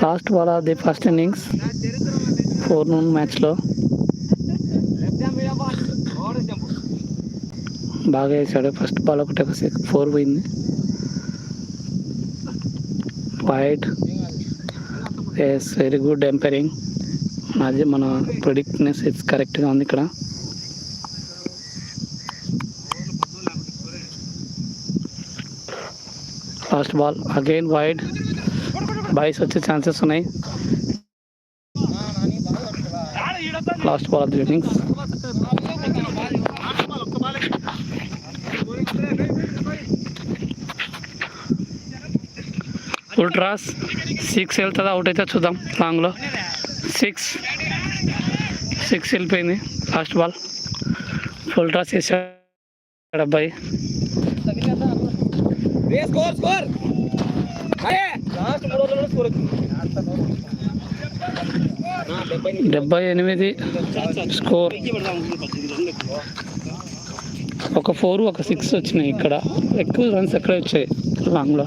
Last ball of the first innings 4 noon మ్యాచ్లో బాగా వేసాడు. ఫస్ట్ బాల్ ఒకటి 4 పోయింది. Wide. Yes, very good umpiring. అది మన ప్రిడిక్ట్నెస్ ఇట్స్ కరెక్ట్గా ఉంది ఇక్కడ. Last ball again wide. Byes వచ్చే ఛాన్సెస్ ఉన్నాయి. Last ball of the innings. Full toss 6 వెళ్తుందా, అవుట్ అయితే చూద్దాం. లాంగ్లో 6 వెళ్ళిపోయింది. లాస్ట్ బాల్ ఫుల్ టాస్ చేశాడు అబ్బాయి. డెబ్బై 78 స్కోర్. ఒక 4 ఒక 6 వచ్చినాయి. ఇక్కడ ఎక్కువ రన్స్ ఎక్కడ వచ్చాయి లాంగ్లో.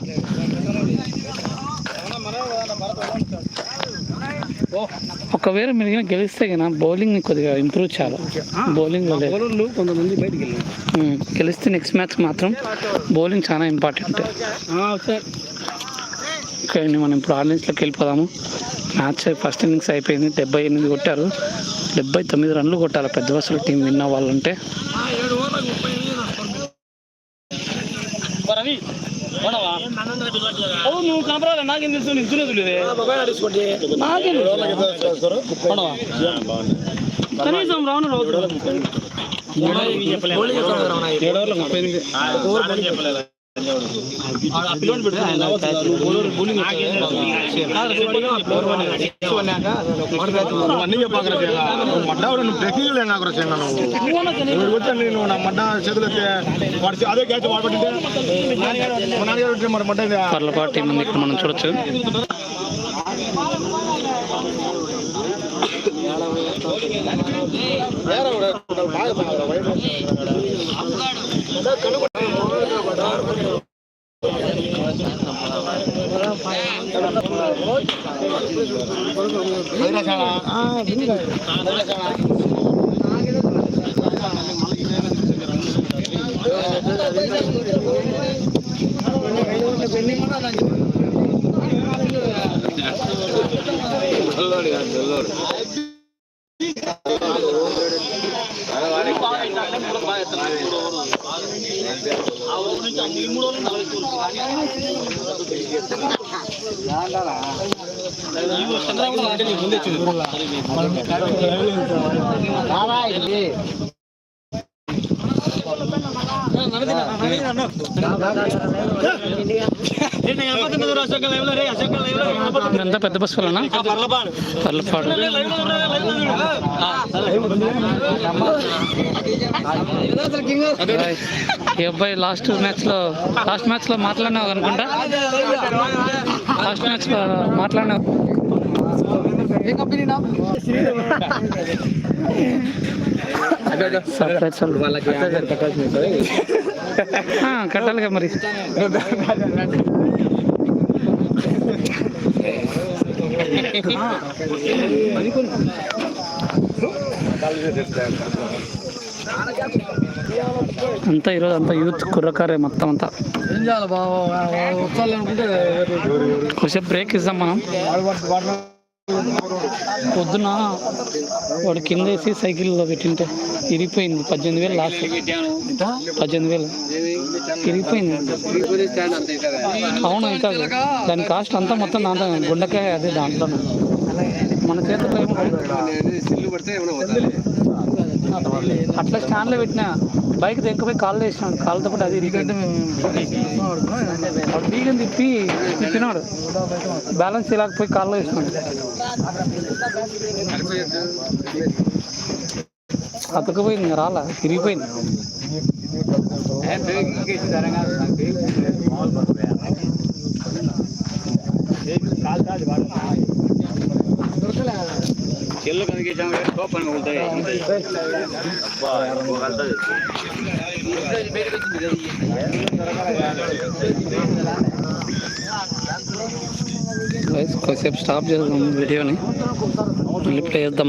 ఒకవేళ మీరు గెలిస్తే కదా బౌలింగ్ని కొద్దిగా ఇంప్రూవ్ చేయాలి. బౌలింగ్లో లేదు కొంతమంది బయటికి గెలిస్తే నెక్స్ట్ మ్యాచ్ మాత్రం బౌలింగ్ చాలా ఇంపార్టెంట్. ఓకే, మనం ఇప్పుడు ఆడియన్స్లోకి వెళ్ళిపోదాము. మ్యాచ్ ఫస్ట్ ఇన్నింగ్స్ అయిపోయింది. 78 కొట్టారు. 79 రన్లు కొట్టాలి పెద్ద బస్సుల టీం విన్ అవ్వాలంటే. నువ్వు కనపరాలి, నాకేం తెలుసు, నీకు కనీసం రాను 7 పర్లపాటి టీం ఇక్కడ మనం చూడొచ్చు. ఎంత పెద్ద బస్ వలన పర్లపాడు. ఈ అబ్బాయి లాస్ట్ మ్యాచ్లో మాట్లాడినావు అనుకుంటా. లాస్ట్ మ్యాచ్లో మాట్లాడినావు. కట్టాలిగా మరి. అంతా ఈరోజు అంతా యూత్ కుర్రకారే మొత్తం అంతా. కొంచెం బ్రేక్ ఇద్దాం మనం. పొద్దున వాడు కింద వేసి సైకిల్లో పెట్టింటే ఇరిగిపోయింది. 18,000 లాస్ట్. 18,000 ఇరిగిపోయింది. అవును, ఇంకా దాని కాస్ట్ అంతా మొత్తం దాంట్లో గుండకాయ అదే దాంట్లో. మన చేతిలో అట్లా స్టాండ్లో పెట్టిన బైక్ తెక్కపోయి కాళ్ళు వేసినాడు. కాళ్ళతో పాటు అది బీగం తిప్పినాడు. బ్యాలెన్స్ ఇలాకపోయి కాళ్ళు వేసినాడు. అతకపోయింది, ఇంకా రాలా, తిరిగిపోయింది. కొద్దిసేపు స్టాప్ చేద్దాం వీడియోని, మళ్ళీ ప్లే చేద్దాం.